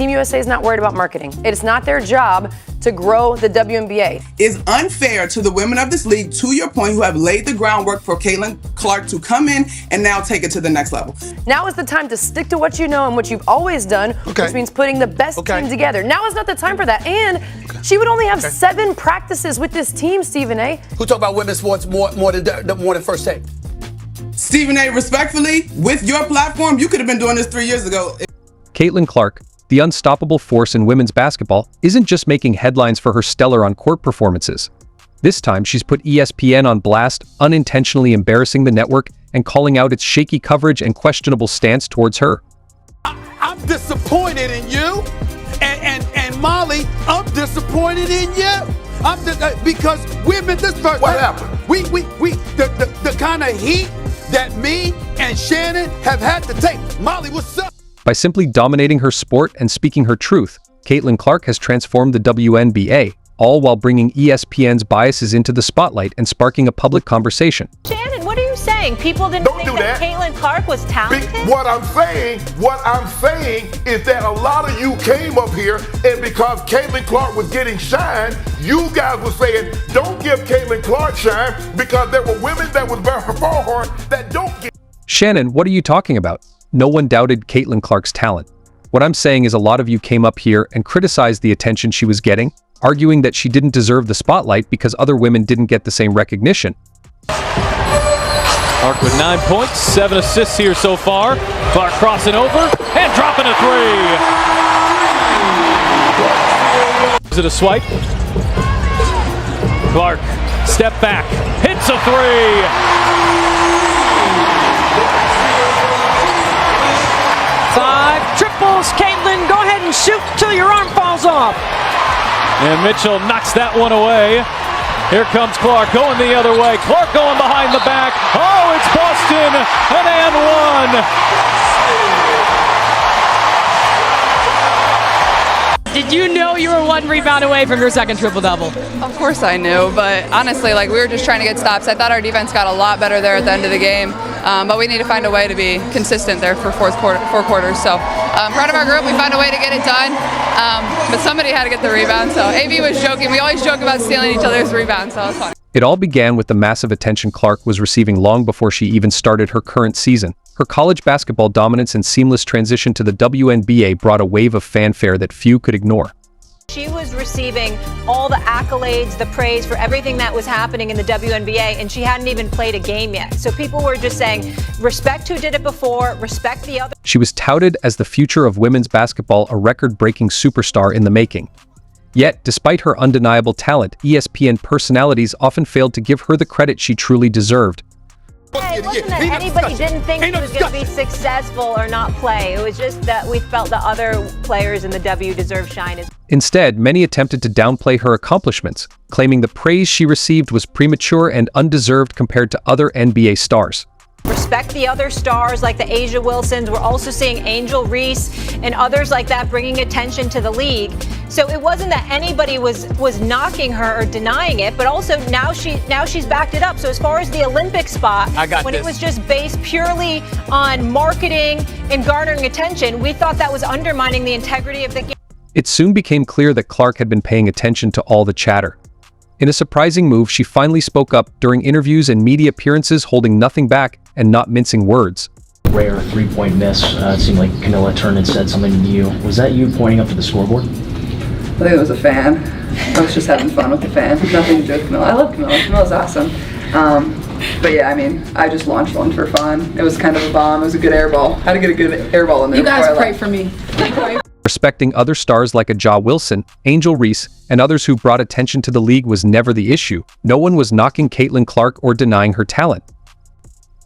Team USA is not worried about marketing. It is not their job to grow the WNBA. It's unfair to the women of this league, to your point, who have laid the groundwork for Caitlin Clark to come in and now take it to the next level. Now is the time to stick to what you know and what you've always done, which means putting the best team together. Now is not the time for that. And she would only have 7 practices with this team, Stephen A. Who talk about women's sports more than First Take? Stephen A., respectfully, with your platform, you could have been doing this 3 years ago. Caitlin Clark, the unstoppable force in women's basketball, isn't just making headlines for her stellar on-court performances. This time, she's put ESPN on blast, unintentionally embarrassing the network and calling out its shaky coverage and questionable stance towards her. I'm disappointed in you, and Molly, I'm disappointed in you. I'm just, because women, this first. What happened? The kind of heat that me and Shannon have had to take. Molly, what's up? By simply dominating her sport and speaking her truth, Caitlin Clark has transformed the WNBA, all while bringing ESPN's biases into the spotlight and sparking a public conversation. Shannon, what are you saying? People didn't think that Caitlin Clark was talented? What I'm saying is that a lot of you came up here, and because Caitlin Clark was getting shine, you guys were saying, don't give Caitlin Clark shine, because there were women that was before her that don't get. Shannon, what are you talking about? No one doubted Caitlin Clark's talent. What I'm saying is a lot of you came up here and criticized the attention she was getting, arguing that she didn't deserve the spotlight because other women didn't get the same recognition. Clark with 9 points, 7 assists here so far. Clark crossing over and dropping a 3. Is it a swipe? Clark, step back, hits a 3. 5 triples. Caitlin, go ahead and shoot till your arm falls off. And Mitchell knocks that one away. Here comes Clark going the other way. Clark going behind the back. Oh, it's Boston, an and one. Did you know you were 1 rebound away from your second triple-double? Of course I knew, but honestly, we were just trying to get stops. I thought our defense got a lot better there at the end of the game, but we need to find a way to be consistent there for 4 quarters. So proud of our group. We found a way to get it done, but somebody had to get the rebound. So AB was joking. We always joke about stealing each other's rebounds, so it was fun. It all began with the massive attention Clark was receiving long before she even started her current season. Her college basketball dominance and seamless transition to the WNBA brought a wave of fanfare that few could ignore. She was receiving all the accolades, the praise for everything that was happening in the WNBA, and she hadn't even played a game yet. So people were just saying, respect who did it before, respect the other. She was touted as the future of women's basketball, a record-breaking superstar in the making. Yet, despite her undeniable talent, ESPN personalities often failed to give her the credit she truly deserved. It wasn't that anybody didn't think she was going to be successful or not play. It was just that we felt that other players in the W deserve shine. Instead, many attempted to downplay her accomplishments, claiming the praise she received was premature and undeserved compared to other NBA stars. Respect the other stars like the JaWilsons. We're also seeing Angel Reese and others like that bringing attention to the league. So it wasn't that anybody was knocking her or denying it, but also now she's backed it up. So as far as the Olympic spot, it was just based purely on marketing and garnering attention, we thought that was undermining the integrity of the game. It soon became clear that Clark had been paying attention to all the chatter. In a surprising move, she finally spoke up during interviews and media appearances, holding nothing back and not mincing words. Rare 3-point miss. It seemed like Camilla turned and said something to you. Was that you pointing up to the scoreboard? I think it was a fan. I was just having fun with the fan. Nothing to do with Camilla. I love Camilla. Camilla's awesome. But yeah, I just launched one for fun. It was kind of a bomb. It was a good air ball. Had to get a good air ball in there. You guys pray for me. Respecting other stars like a JaWilson, Angel Reese, and others who brought attention to the league was never the issue. No one was knocking Caitlin Clark or denying her talent.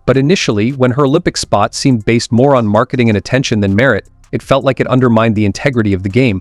But initially, when her Olympic spot seemed based more on marketing and attention than merit, it felt like it undermined the integrity of the game.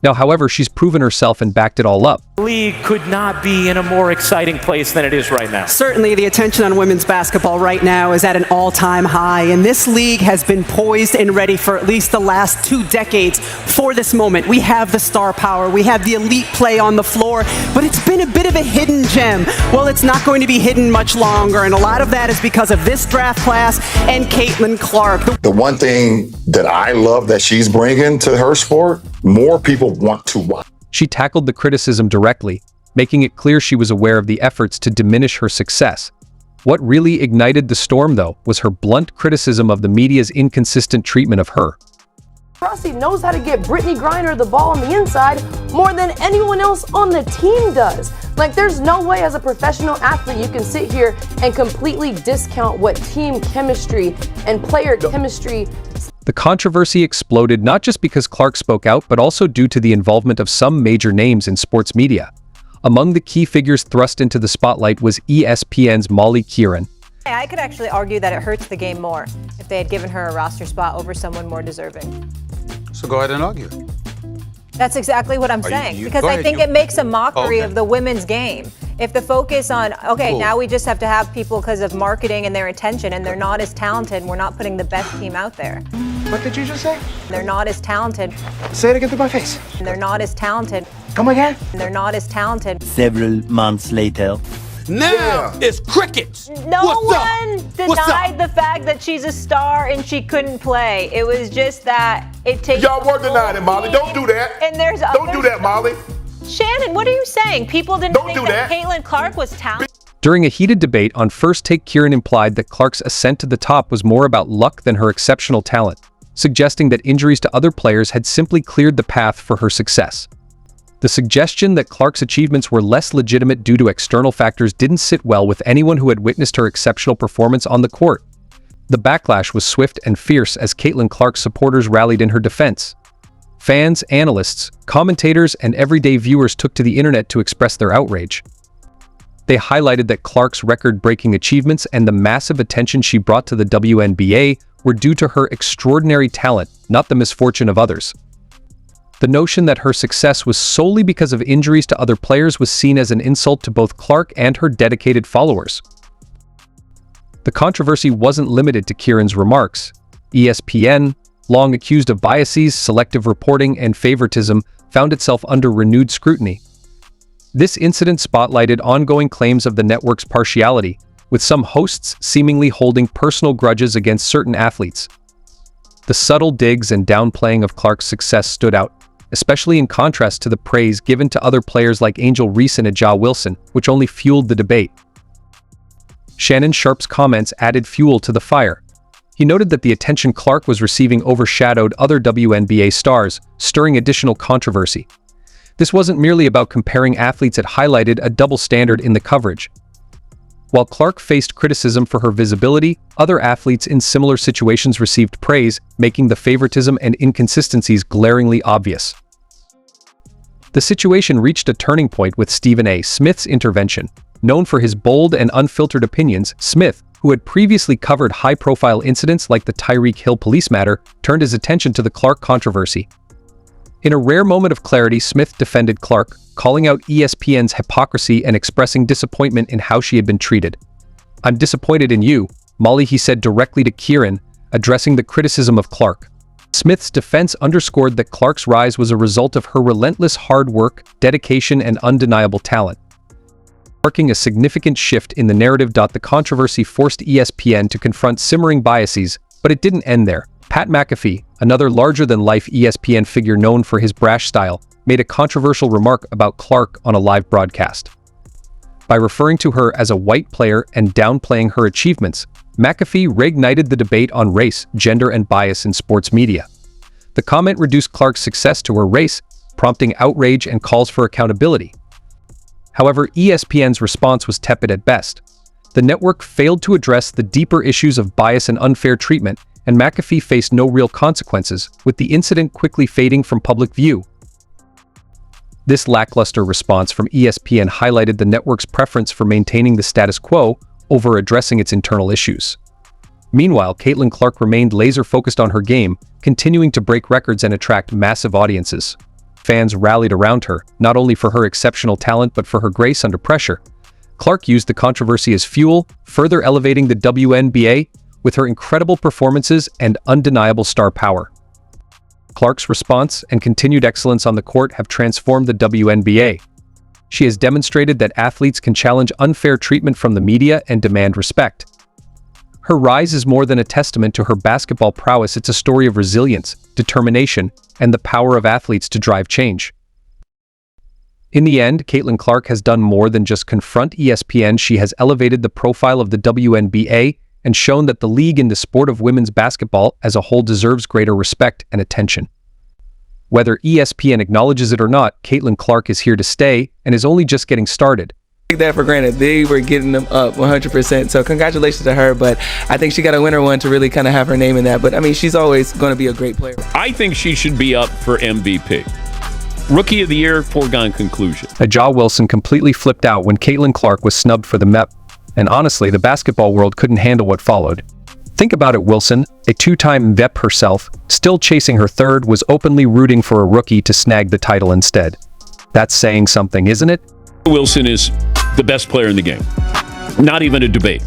Now, however, she's proven herself and backed it all up. The league could not be in a more exciting place than it is right now. Certainly, the attention on women's basketball right now is at an all-time high, and this league has been poised and ready for at least the last 2 decades for this moment. We have the star power, we have the elite play on the floor, but it's been a bit of a hidden gem. Well, it's not going to be hidden much longer, and a lot of that is because of this draft class and Caitlin Clark. The one thing that I love that she's bringing to her sport, more people want to watch. She tackled the criticism directly, making it clear she was aware of the efforts to diminish her success. What really ignited the storm, though, was her blunt criticism of the media's inconsistent treatment of her. Rossi knows how to get Brittany Griner the ball on the inside more than anyone else on the team does. Like, there's no way as a professional athlete you can sit here and completely discount what team chemistry and player chemistry. The controversy exploded not just because Clark spoke out, but also due to the involvement of some major names in sports media. Among the key figures thrust into the spotlight was ESPN's Molly Kieran. I could actually argue that it hurts the game more if they had given her a roster spot over someone more deserving. So go ahead and argue. That's exactly what I'm saying, because I think it makes a mockery of the women's game. If the focus on, now we just have to have people because of marketing and their attention, and they're not as talented, we're not putting the best team out there. What did you just say? They're not as talented. Say it again to my face. They're not as talented. Come again? They're not as talented. Several months later. Now it's crickets. No one denied the fact that she's a star and she couldn't play. It was just that it takes. Y'all were denying it, Molly. Don't do that. And there's Don't do that, Molly. Shannon, what are you saying? People didn't think that Caitlin Clark was talented. During a heated debate on First Take, Kieran implied that Clark's ascent to the top was more about luck than her exceptional talent, suggesting that injuries to other players had simply cleared the path for her success. The suggestion that Clark's achievements were less legitimate due to external factors didn't sit well with anyone who had witnessed her exceptional performance on the court. The backlash was swift and fierce as Caitlin Clark's supporters rallied in her defense. Fans, analysts, commentators, and everyday viewers took to the internet to express their outrage. They highlighted that Clark's record-breaking achievements and the massive attention she brought to the WNBA were due to her extraordinary talent, not the misfortune of others. The notion that her success was solely because of injuries to other players was seen as an insult to both Clark and her dedicated followers. The controversy wasn't limited to Kieran's remarks. ESPN, long accused of biases, selective reporting, and favoritism, found itself under renewed scrutiny. This incident spotlighted ongoing claims of the network's partiality, with some hosts seemingly holding personal grudges against certain athletes. The subtle digs and downplaying of Clark's success stood out, especially in contrast to the praise given to other players like Angel Reese and JaWilson, which only fueled the debate. Shannon Sharpe's comments added fuel to the fire. He noted that the attention Clark was receiving overshadowed other WNBA stars, stirring additional controversy. This wasn't merely about comparing athletes, it highlighted a double standard in the coverage. While Clark faced criticism for her visibility, other athletes in similar situations received praise, making the favoritism and inconsistencies glaringly obvious. The situation reached a turning point with Stephen A. Smith's intervention. Known for his bold and unfiltered opinions, Smith, who had previously covered high-profile incidents like the Tyreek Hill police matter, turned his attention to the Clark controversy. In a rare moment of clarity, Smith defended Clark, calling out ESPN's hypocrisy and expressing disappointment in how she had been treated. "I'm disappointed in you, Molly," he said directly to Kieran, addressing the criticism of Clark. Smith's defense underscored that Clark's rise was a result of her relentless hard work, dedication, and undeniable talent, marking a significant shift in the narrative. The controversy forced ESPN to confront simmering biases, but it didn't end there. Pat McAfee, another larger-than-life ESPN figure known for his brash style, made a controversial remark about Clark on a live broadcast. By referring to her as a white player and downplaying her achievements, McAfee reignited the debate on race, gender, and bias in sports media. The comment reduced Clark's success to her race, prompting outrage and calls for accountability. However, ESPN's response was tepid at best. The network failed to address the deeper issues of bias and unfair treatment, and McAfee faced no real consequences, with the incident quickly fading from public view. This lackluster response from ESPN highlighted the network's preference for maintaining the status quo over addressing its internal issues. Meanwhile, Caitlin Clark remained laser-focused on her game, continuing to break records and attract massive audiences. Fans rallied around her, not only for her exceptional talent but for her grace under pressure. Clark used the controversy as fuel, further elevating the WNBA with her incredible performances and undeniable star power. Clark's response and continued excellence on the court have transformed the WNBA. She has demonstrated that athletes can challenge unfair treatment from the media and demand respect. Her rise is more than a testament to her basketball prowess, it's a story of resilience, determination, and the power of athletes to drive change. In the end, Caitlin Clark has done more than just confront ESPN. She has elevated the profile of the WNBA and shown that the league and the sport of women's basketball as a whole deserves greater respect and attention. Whether ESPN acknowledges it or not, Caitlin Clark is here to stay and is only just getting started. Take that for granted. They were getting them up 100%. So congratulations to her, but I think she got a winner one to really kind of have her name in that. But I mean, she's always going to be a great player. I think she should be up for MVP. Rookie of the Year, foregone conclusion. JaWilson completely flipped out when Caitlin Clark was snubbed for the MEP, and honestly, the basketball world couldn't handle what followed. Think about it, Wilson, a two-time VEP herself, still chasing her third, was openly rooting for a rookie to snag the title instead. That's saying something, isn't it? Wilson is the best player in the game. Not even a debate.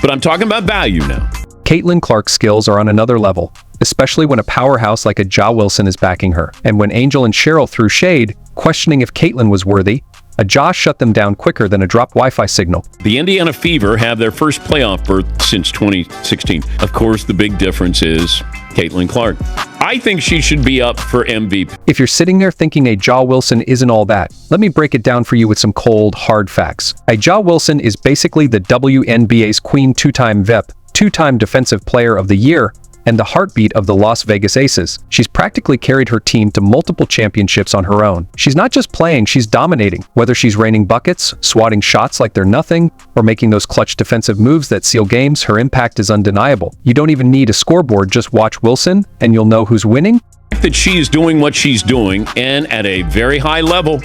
But I'm talking about value now. Caitlin Clark's skills are on another level, especially when a powerhouse like a JaWilson is backing her. And when Angel and Cheryl threw shade, questioning if Caitlin was worthy, a Ja shut them down quicker than a dropped Wi-Fi signal. The Indiana Fever have their first playoff berth since 2016. Of course, the big difference is Caitlin Clark. I think she should be up for MVP. If you're sitting there thinking a JaWilson isn't all that, let me break it down for you with some cold, hard facts. A JaWilson is basically the WNBA's queen, two-time VEP, two-time Defensive Player of the Year, and the heartbeat of the Las Vegas Aces. She's practically carried her team to multiple championships on her own. She's not just playing, she's dominating. Whether she's raining buckets, swatting shots like they're nothing, or making those clutch defensive moves that seal games, her impact is undeniable. You don't even need a scoreboard, just watch Wilson, and you'll know who's winning. That she is doing what she's doing, and at a very high level.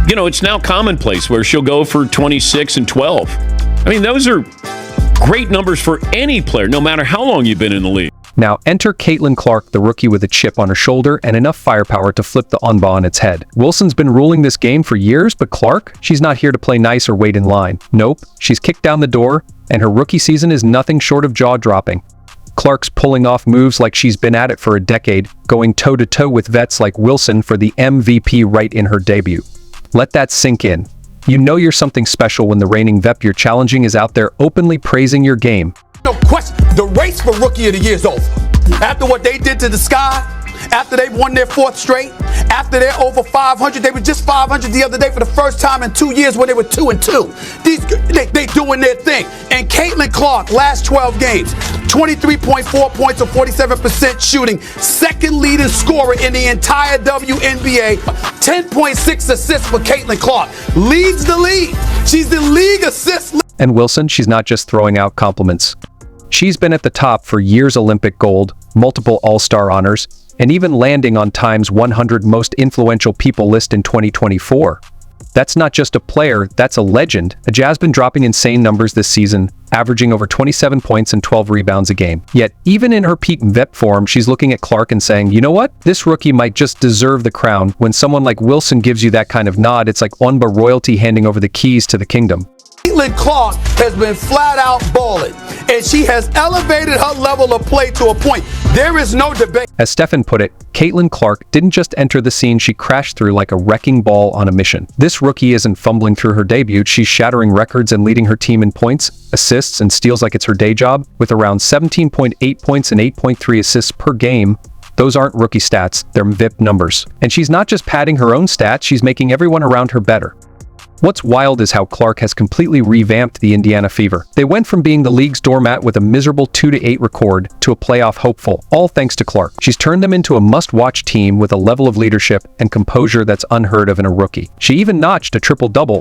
You know, it's now commonplace where she'll go for 26 and 12. I mean, those are great numbers for any player, no matter how long you've been in the league. Now enter Caitlin Clark, the rookie with a chip on her shoulder and enough firepower to flip the on-ball on its head. Wilson's been ruling this game for years, but Clark, she's not here to play nice or wait in line. Nope, she's kicked down the door, and her rookie season is nothing short of jaw-dropping. Clark's pulling off moves like she's been at it for a decade, going toe-to-toe with vets like Wilson for the MVP right in her debut. Let that sink in. You know you're something special when the reigning VEP you're challenging is out there openly praising your game. No question, the race for Rookie of the Year is over. After what they did to the Sky, after they won their fourth straight, after they're over 500, they were just 500 the other day for the first time in 2 years when they were 2-2. They doing their thing. And Caitlin Clark, last 12 games, 23.4 points or 47% shooting, second leading scorer in the entire WNBA, 10.6 assists for Caitlin Clark, leads the league. She's the league assist leader. And Wilson, she's not just throwing out compliments. She's been at the top for years: Olympic gold, multiple All-Star honors, and even landing on Time's 100 most influential people list in 2024. That's not just a player, that's a legend. A Jazz been dropping insane numbers this season, averaging over 27 points and 12 rebounds a game. Yet, even in her peak VEP form, she's looking at Clark and saying, you know what? This rookie might just deserve the crown. When someone like Wilson gives you that kind of nod, it's like Onba royalty handing over the keys to the kingdom. Caitlin Clark has been flat out balling, and she has elevated her level of play to a point. There is no debate. As Stefan put it, Caitlin Clark didn't just enter the scene, she crashed through like a wrecking ball on a mission. This rookie isn't fumbling through her debut, she's shattering records and leading her team in points, assists, and steals like it's her day job, with around 17.8 points and 8.3 assists per game. Those aren't rookie stats, they're VIP numbers. And she's not just padding her own stats, she's making everyone around her better. What's wild is how Clark has completely revamped the Indiana Fever. They went from being the league's doormat with a miserable 2-8 record to a playoff hopeful, all thanks to Clark. She's turned them into a must-watch team with a level of leadership and composure that's unheard of in a rookie. She even notched a triple-double